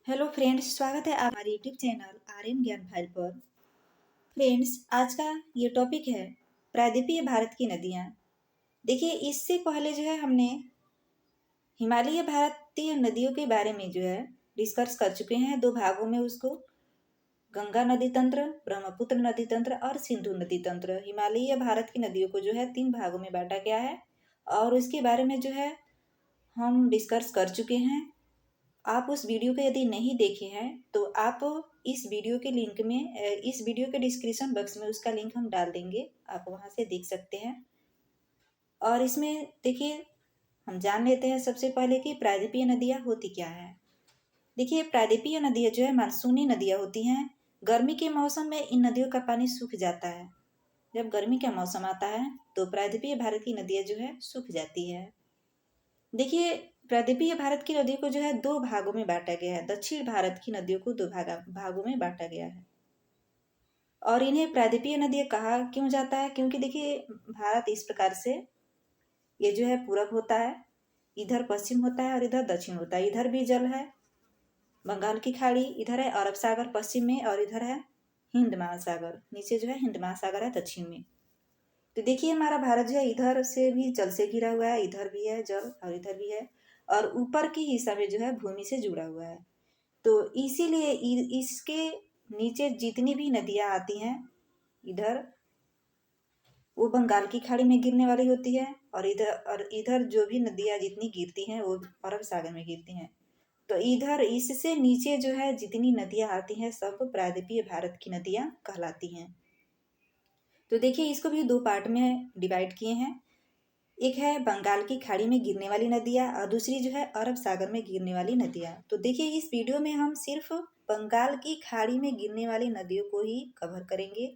Hello friends, स्वागत है आप हमारे यूट्यूब चैनल आर्यन ज्ञान फाइल पर। फ्रेंड्स, आज का ये टॉपिक है प्रायद्वीपीय भारत की नदियाँ। देखिए, इससे पहले जो है हमने हिमालय भारतीय नदियों के बारे में जो है डिस्कस कर चुके हैं दो भागों में उसको। गंगा नदी तंत्र, ब्रह्मपुत्र नदी तंत्र और सिंधु नदी तंत्र। हिमालयी भारत की नदियों को जो है 3 भागों में बांटा गया है और उसके बारे में जो है हम डिस्कस कर चुके हैं। आप उस वीडियो को यदि नहीं देखे हैं तो आप इस वीडियो के लिंक में इस वीडियो के डिस्क्रिप्शन बॉक्स में उसका लिंक हम डाल देंगे, आप वहां से देख सकते हैं। और इसमें देखिए, हम जान लेते हैं सबसे पहले कि प्रायद्वीपीय नदियाँ होती क्या है। देखिए, प्रायद्वीपीय नदियाँ जो है मानसूनी नदियाँ होती हैं। गर्मी के मौसम में इन नदियों का पानी सूख जाता है। जब गर्मी का मौसम आता है तो प्रायद्वीपीय भारत की नदियाँ जो है सूख जाती है। देखिए, प्रायद्वीपीय भारत की नदियों को जो है 2 भागों में बांटा गया है। दक्षिण भारत की नदियों को 2 भागों में बांटा गया है और इन्हें प्रायद्वीपीय नदियाँ कहा क्यों जाता है, क्योंकि देखिए भारत इस प्रकार से ये जो है पूरब होता है, इधर पश्चिम होता है और इधर दक्षिण होता है। इधर भी जल है, बंगाल की खाड़ी, इधर है अरब सागर पश्चिम में और इधर है हिंद महासागर। नीचे जो है हिंद महासागर है दक्षिण में। तो देखिए, हमारा भारत जो है इधर से भी जल से घिरा हुआ है, इधर भी है जल और इधर भी है, और ऊपर की हिस्सा में जो है भूमि से जुड़ा हुआ है। तो इसीलिए इसके नीचे जितनी भी नदियाँ आती हैं इधर, वो बंगाल की खाड़ी में गिरने वाली होती है और इधर जो भी नदियाँ जितनी गिरती हैं वो अरब सागर में गिरती हैं। तो इधर इससे नीचे जो है जितनी नदियाँ आती हैं सब प्रायद्वीपीय भारत की नदियाँ कहलाती हैं। तो देखिए, इसको भी 2 पार्ट में डिवाइड किए हैं। एक है बंगाल की खाड़ी में गिरने वाली नदियाँ और दूसरी जो है अरब सागर में गिरने वाली नदियाँ। तो देखिए, इस वीडियो में हम सिर्फ बंगाल की खाड़ी में गिरने वाली नदियों को ही कवर करेंगे।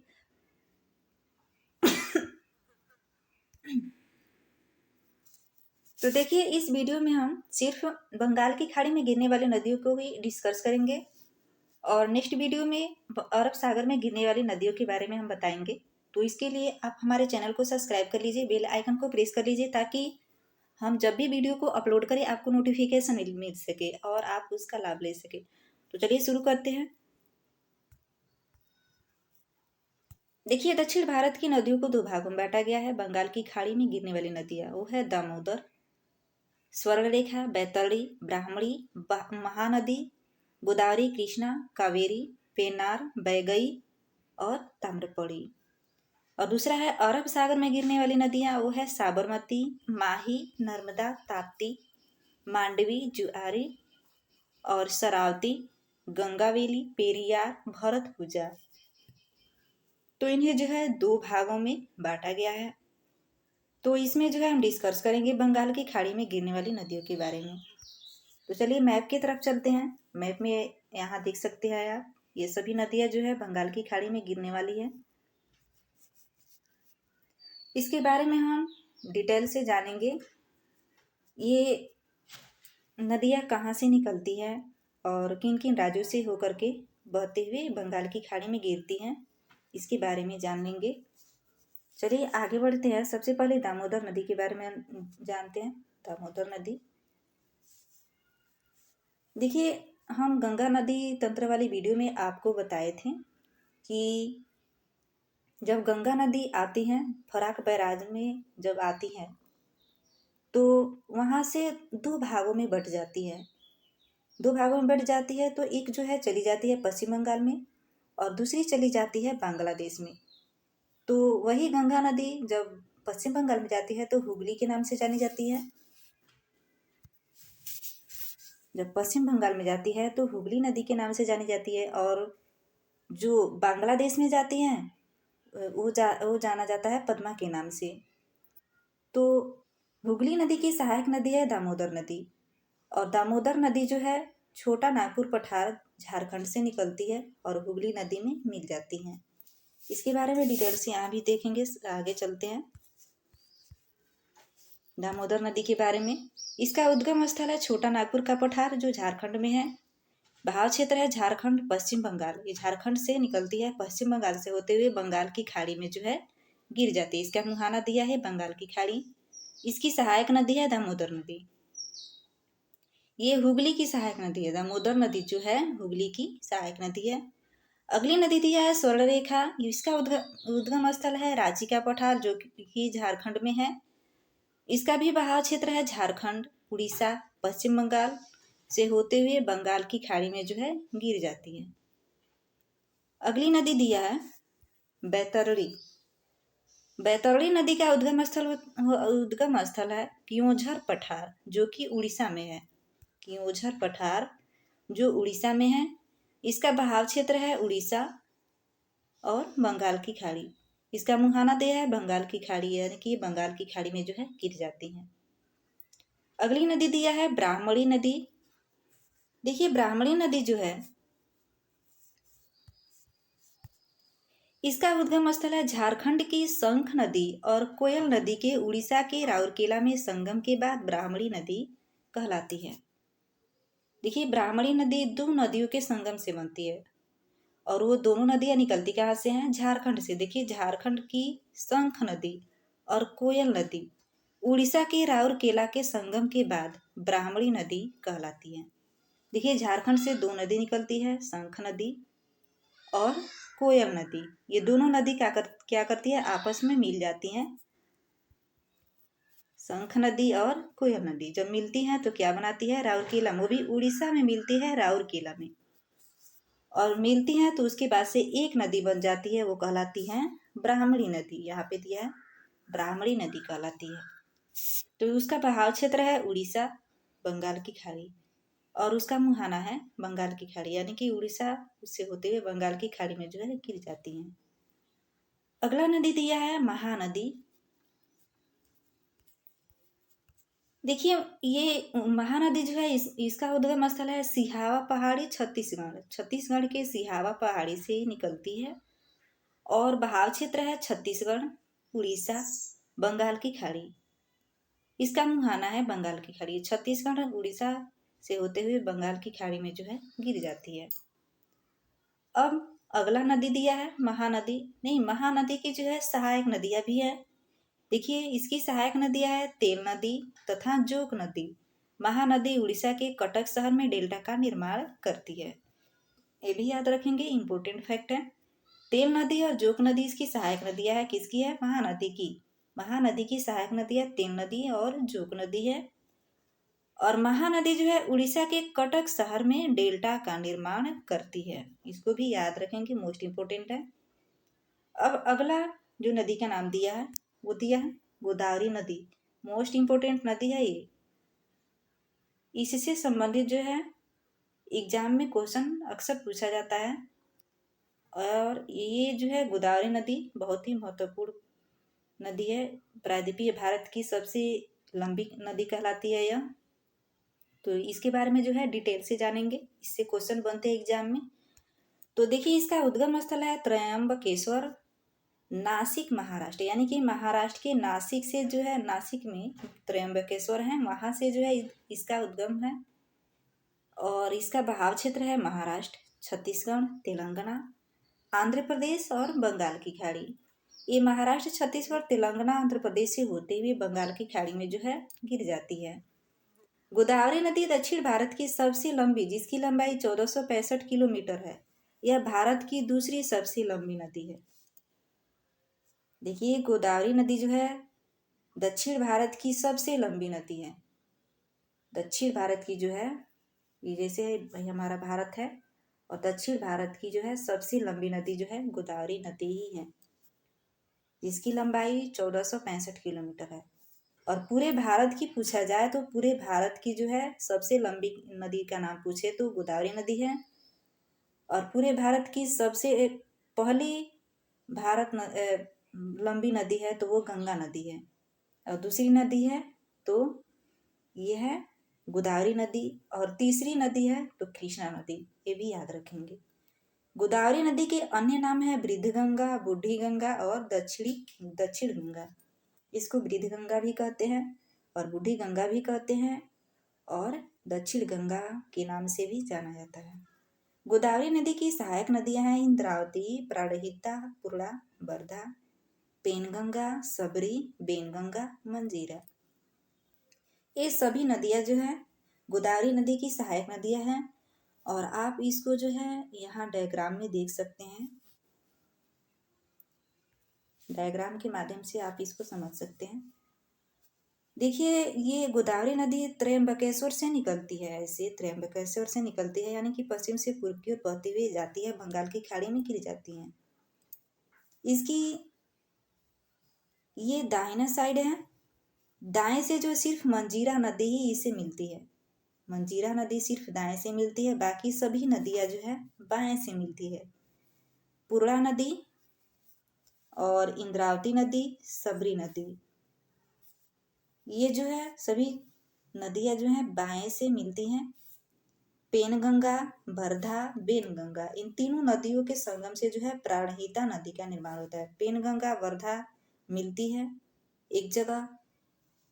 तो देखिए, इस वीडियो में हम सिर्फ बंगाल की खाड़ी में गिरने वाली नदियों को ही डिस्कस करेंगे और नेक्स्ट वीडियो में अरब सागर में गिरने वाली नदियों के बारे में हम बताएंगे। तो इसके लिए आप हमारे चैनल को सब्सक्राइब कर लीजिए, बेल आइकन को प्रेस कर लीजिए ताकि हम जब भी वीडियो को अपलोड करें आपको नोटिफिकेशन मिल सके और आप उसका लाभ ले सके। तो चलिए शुरू करते हैं। देखिए, दक्षिण भारत की नदियों को 2 भागों में बांटा गया है। बंगाल की खाड़ी में गिरने वाली नदियाँ वो है दामोदर, स्वर्णरेखा, बैतरणी, ब्राह्मणी, महानदी, गोदावरी, कृष्णा, कावेरी, पेन्नार, बैगई और ताम्रपणी। और दूसरा है अरब सागर में गिरने वाली नदियाँ, वो है साबरमती, माही, नर्मदा, ताप्ती, मांडवी, जुआरी और शरावती, गंगावेली, पेरियार, भरतपुजा। तो इन्हें जो है 2 भागों में बांटा गया है। तो इसमें जो है हम डिस्कस करेंगे बंगाल की खाड़ी में गिरने वाली नदियों के बारे में। तो चलिए मैप की तरफ चलते हैं। मैप में यहाँ देख सकते हैं आप, ये सभी नदियाँ जो है बंगाल की खाड़ी में गिरने वाली है। इसके बारे में हम डिटेल से जानेंगे। ये नदियाँ कहाँ से निकलती हैं और किन किन राज्यों से होकर के बहते हुए बंगाल की खाड़ी में गिरती हैं, इसके बारे में जान लेंगे। चलिए आगे बढ़ते हैं। सबसे पहले दामोदर नदी के बारे में हम जानते हैं। दामोदर नदी, देखिए, हम गंगा नदी तंत्र वाली वीडियो में आपको बताए थे कि जब गंगा नदी आती है फराक बैराज में जब आती है तो वहाँ से 2 भागों में बट जाती है। 2 भागों में बट जाती है तो एक जो है चली जाती है पश्चिम बंगाल में और दूसरी चली जाती है बांग्लादेश में। तो वही गंगा नदी जब पश्चिम बंगाल में जाती है तो हुगली के नाम से जानी जाती है। जब पश्चिम बंगाल में जाती है तो हुगली नदी के नाम से जानी जाती है और जो बांग्लादेश में जाती हैं वो जाना जाता है पद्मा के नाम से। तो हुगली नदी की सहायक नदी है दामोदर नदी और दामोदर नदी जो है छोटा नागपुर पठार झारखंड से निकलती है और हुगली नदी में मिल जाती हैं। इसके बारे में डिटेल से यहाँ भी देखेंगे। आगे चलते हैं दामोदर नदी के बारे में। इसका उद्गम स्थल है छोटा नागपुर का पठार जो झारखंड में है। बहाव क्षेत्र है झारखंड पश्चिम बंगाल। ये झारखंड से निकलती है, पश्चिम बंगाल से होते हुए बंगाल की खाड़ी में जो है गिर जाती है। इसका मुहाना दिया है बंगाल की खाड़ी। इसकी सहायक नदी है दामोदर नदी। ये हुगली की सहायक नदी है। दामोदर नदी जो है हुगली की सहायक नदी है। अगली नदी दिया है स्वर्णरेखा। इसका उद्गम स्थल है रांची का पठार जो कि झारखंड में है। इसका भी बहाव क्षेत्र है झारखंड, उड़ीसा, पश्चिम बंगाल से होते हुए बंगाल की खाड़ी में जो है गिर जाती है। अगली नदी दिया है बैतरणी। बैतरणी नदी का उद्गम स्थल है क्योंझर पठार जो कि उड़ीसा में है। क्योंझर पठार जो उड़ीसा में है। इसका बहाव क्षेत्र है उड़ीसा और बंगाल की खाड़ी। इसका मुहाना दिया है बंगाल की खाड़ी, यानी कि बंगाल की खाड़ी में जो है गिर जाती है। अगली नदी दिया है ब्राह्मणी नदी। देखिए ब्राह्मणी नदी जो है इसका उद्गम स्थल है झारखंड की शंख नदी और कोयल नदी के उड़ीसा के राउरकेला में संगम के बाद ब्राह्मणी नदी कहलाती है। देखिए ब्राह्मणी नदी दो नदियों के संगम से बनती है और वो दोनों नदियां निकलती कहाँ से हैं? झारखंड से। देखिए झारखंड की शंख नदी और कोयल नदी उड़ीसा के राउरकेला के संगम के बाद ब्राह्मणी नदी कहलाती है। देखिए झारखंड से दो नदी निकलती है, शंख नदी और कोयल नदी। ये दोनों नदी क्या करती है? आपस में मिल जाती हैं। शंख नदी और कोयल नदी जब मिलती हैं तो क्या बनाती है? राउरकेला। वो भी उड़ीसा में मिलती है, राउरकेला में। और मिलती हैं तो उसके बाद से एक नदी बन जाती है, वो कहलाती है ब्राह्मणी नदी। यहाँ पे दिया है ब्राह्मणी नदी कहलाती है। तो उसका बहाव क्षेत्र है उड़ीसा, बंगाल की खाड़ी और उसका मुहाना है बंगाल की खाड़ी, यानी कि उड़ीसा से होते हुए बंगाल की खाड़ी में जो है गिर जाती हैं। अगला नदी दिया है महानदी। देखिए ये महानदी जो है इसका उद्गम स्थल है सिहावा पहाड़ी, छत्तीसगढ़। छत्तीसगढ़ के सिहावा पहाड़ी से निकलती है और बहाव क्षेत्र है छत्तीसगढ़, उड़ीसा, बंगाल की खाड़ी। इसका मुहाना है बंगाल की खाड़ी। छत्तीसगढ़ उड़ीसा से होते हुए बंगाल की खाड़ी में जो है गिर जाती है। अब अगला नदी दिया है महानदी। नहीं, महानदी की जो है सहायक नदियां भी है। देखिए इसकी सहायक नदियां है तेल नदी तथा जोक नदी। महानदी उड़ीसा के कटक शहर में डेल्टा का निर्माण करती है। ये भी याद रखेंगे, इंपॉर्टेंट फैक्ट है। तेल नदी और जोक नदी इसकी सहायक नदियां है। किसकी है? महानदी की। महानदी की सहायक नदी है तेल नदी और जोक नदी है। और महानदी जो है उड़ीसा के कटक शहर में डेल्टा का निर्माण करती है। इसको भी याद रखेंगे, मोस्ट इंपोर्टेंट है। अब अगला जो नदी का नाम दिया है वो दिया है गोदावरी नदी। मोस्ट इंपोर्टेंट नदी है ये। इससे संबंधित जो है एग्जाम में क्वेश्चन अक्सर पूछा जाता है। और ये जो है गोदावरी नदी बहुत ही महत्वपूर्ण नदी है। प्रायद्वीपीय भारत की सबसे लंबी नदी कहलाती है यह। तो इसके बारे में जो है डिटेल से जानेंगे, इससे क्वेश्चन बनते हैं एग्जाम में। तो देखिए इसका उद्गम स्थल है त्रयंबकेश्वर, नासिक महाराष्ट्र। यानी कि महाराष्ट्र के नासिक से जो है, नासिक में त्रयंबकेश्वर है, वहां से जो है इसका उद्गम है। और इसका बहाव क्षेत्र है महाराष्ट्र, छत्तीसगढ़, तेलंगाना, आंध्र प्रदेश और बंगाल की खाड़ी। ये महाराष्ट्र, छत्तीसगढ़, तेलंगाना, आंध्र प्रदेश से होते हुए बंगाल की खाड़ी में जो है गिर जाती है। गोदावरी नदी दक्षिण भारत की सबसे लंबी, जिसकी लंबाई 1465 किलोमीटर है। यह भारत की दूसरी सबसे लंबी नदी है। देखिए गोदावरी नदी जो है दक्षिण भारत की सबसे लंबी नदी है। दक्षिण भारत की जो है, ये जैसे भाई हमारा भारत है, और दक्षिण भारत की जो है सबसे लंबी नदी जो है गोदावरी नदी ही है, जिसकी लंबाई 1465 किलोमीटर है। और पूरे भारत की पूछा जाए तो पूरे भारत की जो है सबसे लंबी नदी का नाम पूछे तो गोदावरी नदी है। और पूरे भारत की सबसे पहली लंबी नदी है तो वो गंगा नदी है। और दूसरी नदी है तो ये है गोदावरी नदी। और तीसरी नदी है तो कृष्णा नदी। ये भी याद रखेंगे। गोदावरी नदी के अन्य नाम है वृद्ध गंगा, बूढ़ी गंगा और दक्षिण गंगा। इसको वृद्ध गंगा भी कहते हैं और बूढ़ी गंगा भी कहते हैं और दक्षिण गंगा के नाम से भी जाना जाता है। गोदावरी नदी की सहायक नदियां हैं इंद्रावती, प्राणहिता, पूर्णा, वर्धा, पेनगंगा, सबरी, बेनगंगा, मंजीरा। ये सभी नदियां जो है गोदावरी नदी की सहायक नदियां हैं और आप इसको जो है यहाँ डायग्राम में देख सकते हैं। डायग्राम के माध्यम से आप इसको समझ सकते हैं। देखिए, ये गोदावरी नदी त्र्यंबकेश्वर से निकलती है। ऐसे त्र्यंबकेश्वर से निकलती है यानी कि पश्चिम से पूर्व की ओर बहती हुई जाती है, बंगाल की खाड़ी में गिर जाती है। इसकी ये दाहिना साइड है। दाएं से जो सिर्फ मंजीरा नदी ही इसे मिलती है। मंजीरा नदी सिर्फ दाएं से मिलती है, बाकी सभी नदियां जो है बाएं से मिलती है। पूर्णा नदी और इंद्रावती नदी, सबरी नदी, ये जो है सभी नदियां जो है बाएं से मिलती हैं। पेनगंगा, वर्धा, बेनगंगा, इन तीनों नदियों के संगम से जो है प्राणहिता नदी का निर्माण होता है। पेनगंगा, वर्धा मिलती है एक जगह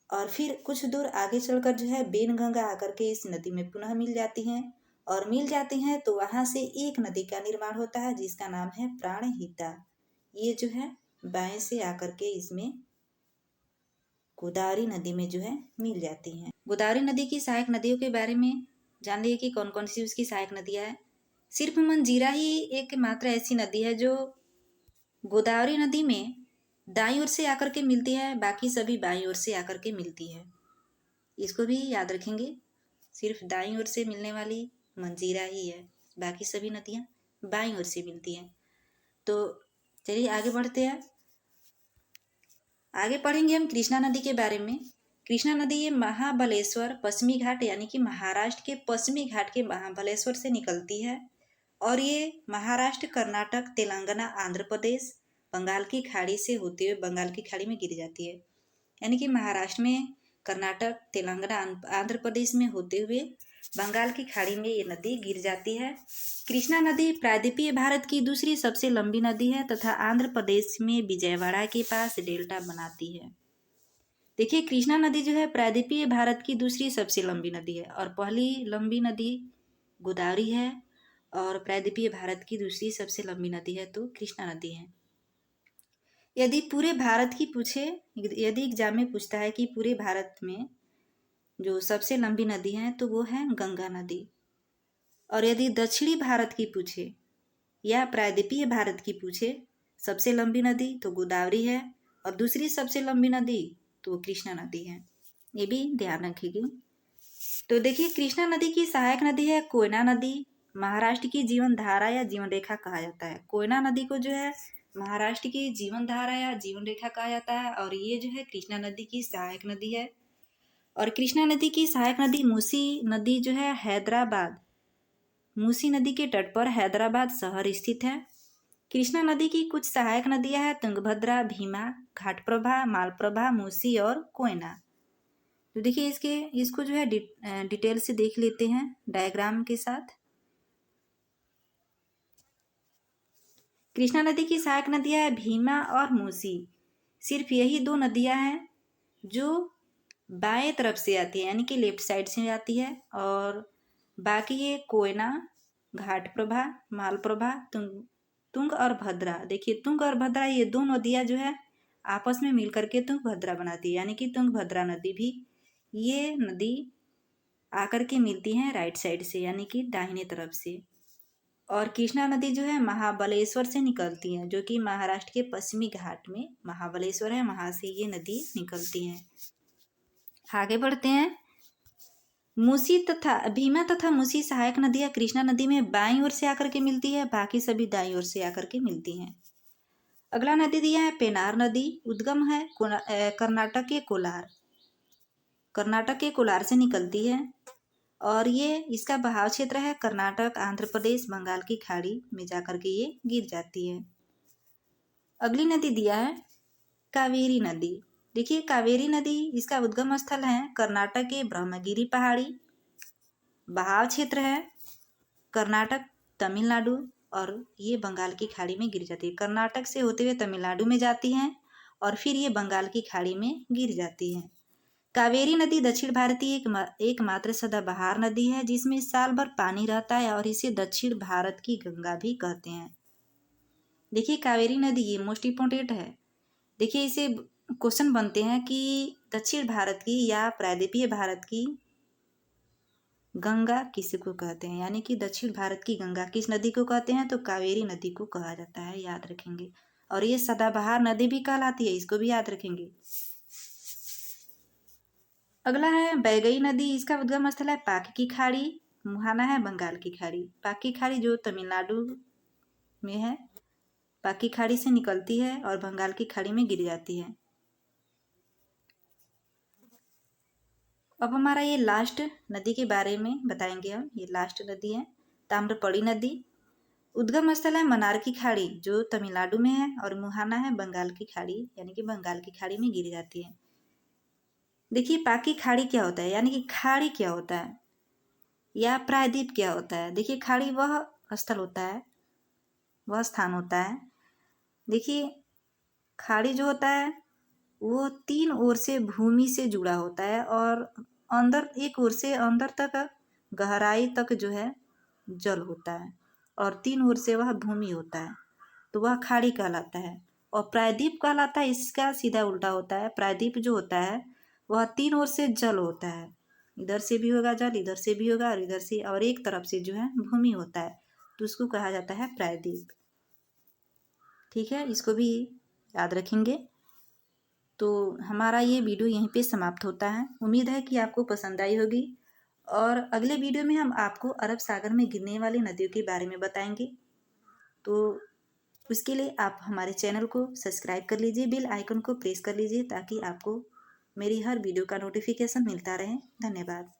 और फिर कुछ दूर आगे चलकर जो है बेनगंगा आकर के इस नदी में पुनः मिल जाती हैं और मिल जाती हैं तो वहां से एक नदी का निर्माण होता है जिसका नाम है प्राणहिता। ये जो है बाएं से आकर के इसमें गोदावरी नदी में जो है मिल जाती हैं। गोदावरी नदी की सहायक नदियों के बारे में जान लीजिए कि कौन कौन सी उसकी सहायक नदियां हैं। सिर्फ मंजीरा ही एकमात्र ऐसी नदी है जो गोदावरी नदी में दाईं ओर से आकर के मिलती है, बाकी सभी बाईं ओर से आकर के मिलती है। इसको भी याद रखेंगे, सिर्फ दाईं ओर से मिलने वाली मंजीरा ही है, बाकी सभी नदियां बाईं ओर से मिलती हैं। तो चलिए आगे बढ़ते हैं। आगे पढ़ेंगे हम कृष्णा नदी के बारे में। कृष्णा नदी ये महाबलेश्वर पश्चिमी घाट यानी कि महाराष्ट्र के पश्चिमी घाट के महाबलेश्वर से निकलती है और ये महाराष्ट्र, कर्नाटक, तेलंगाना, आंध्र प्रदेश, बंगाल की खाड़ी से होते हुए बंगाल की खाड़ी में गिर जाती है। यानी कि महाराष्ट्र में, कर्नाटक, तेलंगाना, आंध्र प्रदेश में होते हुए बंगाल की खाड़ी में ये नदी गिर जाती है। कृष्णा नदी प्रायद्वीपीय भारत की दूसरी सबसे लंबी नदी है तथा आंध्र प्रदेश में विजयवाड़ा के पास डेल्टा बनाती है। देखिए, कृष्णा नदी जो है प्रायद्वीपीय भारत की दूसरी सबसे लंबी नदी है और पहली लंबी नदी गोदावरी है और प्रायद्वीपीय भारत की दूसरी सबसे लंबी नदी है तो कृष्णा नदी है। यदि पूरे भारत की पूछे, यदि एग्जाम में पूछता है कि पूरे भारत में जो सबसे लंबी नदी है तो वो है गंगा नदी। और यदि दक्षिणी भारत की पूछे या प्रायद्वीपीय भारत की पूछे सबसे लंबी नदी तो गोदावरी है और दूसरी सबसे लंबी नदी तो वो कृष्णा नदी है। ये भी ध्यान रखिएगा। तो देखिए, कृष्णा नदी की सहायक नदी है कोयना नदी। महाराष्ट्र की जीवन धारा या जीवन रेखा कहा जाता है। कोयना नदी को जो है महाराष्ट्र की जीवन धारा या जीवन रेखा कहा जाता है और ये जो है कृष्णा नदी की सहायक नदी है। और कृष्णा नदी की सहायक नदी मूसी नदी जो है हैदराबाद, मूसी नदी के तट पर हैदराबाद शहर स्थित है। कृष्णा नदी की कुछ सहायक नदियां हैं तुंगभद्रा, भीमा, घाटप्रभा, मालप्रभा, मूसी और कोयना। तो देखिए इसको जो है डिटेल से देख लेते हैं डायग्राम के साथ। कृष्णा नदी की सहायक नदियां हैं भीमा और मूसी। सिर्फ यही दो नदियां हैं जो बाएं तरफ से आती है यानी कि लेफ्ट साइड से आती है और बाकी ये कोयना, घाटप्रभा, मालप्रभा, तुंग और भद्रा। देखिए, तुंग और भद्रा ये दो नदियां जो है आपस में मिलकर के तुंगभद्रा बनाती है यानी कि तुंगभद्रा नदी भी ये नदी आकर के मिलती हैं राइट साइड से यानी कि दाहिने तरफ से। और कृष्णा नदी जो है महाबलेश्वर से निकलती है जो कि महाराष्ट्र के पश्चिमी घाट में महाबलेश्वर है, वहां से ये नदी निकलती है। आगे बढ़ते हैं। मूसी तथा भीमा तथा मूसी सहायक नदियां कृष्णा नदी में बाईं ओर से आकर के मिलती है, बाकी सभी दाईं ओर से आकर के मिलती हैं। अगला नदी दिया है पेनार नदी। उद्गम है कर्नाटक के कोलार, कर्नाटक के कोलार से निकलती है और ये इसका बहाव क्षेत्र है कर्नाटक, आंध्र प्रदेश, बंगाल की खाड़ी में जाकर के ये गिर जाती है। अगली नदी दिया है कावेरी नदी। देखिए, कावेरी नदी इसका उद्गम स्थल है कर्नाटक के ब्रह्मगिरी पहाड़ी, बहाव क्षेत्र है कर्नाटक, तमिलनाडु और ये बंगाल की खाड़ी में गिर जाती है। कर्नाटक से होते हुए तमिलनाडु में जाती हैं और फिर ये बंगाल की खाड़ी में गिर जाती है। कावेरी नदी दक्षिण भारत की एकमात्र सदाबहार नदी है जिसमें साल भर पानी रहता है और इसे दक्षिण भारत की गंगा भी कहते हैं। देखिए, कावेरी नदी ये मोस्ट इम्पोर्टेंट है। देखिए, इसे क्वेश्चन बनते हैं कि दक्षिण भारत की या प्रायद्वीपीय भारत की गंगा किसको कहते हैं, यानी कि दक्षिण भारत की गंगा किस नदी को कहते हैं, तो कावेरी नदी को कहा जाता है, याद रखेंगे। और ये सदाबहार नदी भी कहलाती है, इसको भी याद रखेंगे। अगला है वैगई नदी, इसका उद्गम स्थल है पाक की खाड़ी, मुहाना है बंगाल की खाड़ी। पाक की खाड़ी जो तमिलनाडु में है, पाक की खाड़ी से निकलती है और बंगाल की खाड़ी में गिर जाती है। अब हमारा ये लास्ट नदी के बारे में बताएंगे हम। ये लास्ट नदी है ताम्रपड़ी नदी। उद्गम स्थल है मन्नार की खाड़ी जो तमिलनाडु में है, और मुहाना है बंगाल की खाड़ी, यानी कि बंगाल की खाड़ी में गिर जाती है। देखिए पाक की खाड़ी क्या होता है, यानी कि खाड़ी क्या होता है या प्रायद्वीप क्या होता है। देखिए खाड़ी वह स्थल होता है, वह स्थान होता है। देखिए खाड़ी जो होता है वो 3 ओर से भूमि से जुड़ा होता है, और अंदर एक ओर से अंदर तक गहराई तक जो है जल होता है, और 3 ओर से वह भूमि होता है, तो वह खाड़ी कहलाता है। और प्रायद्वीप कहलाता है, इसका सीधा उल्टा होता है। प्रायद्वीप जो होता है वह 3 ओर से जल होता है, इधर से भी होगा जल, इधर से भी होगा, और इधर से, और एक तरफ से जो है भूमि होता है, तो उसको कहा जाता है प्रायद्वीप। ठीक है, इसको भी याद रखेंगे। तो हमारा ये वीडियो यहीं पे समाप्त होता है। उम्मीद है कि आपको पसंद आई होगी, और अगले वीडियो में हम आपको अरब सागर में गिरने वाली नदियों के बारे में बताएंगे। तो उसके लिए आप हमारे चैनल को सब्सक्राइब कर लीजिए, बेल आइकन को प्रेस कर लीजिए, ताकि आपको मेरी हर वीडियो का नोटिफिकेशन मिलता रहे। धन्यवाद।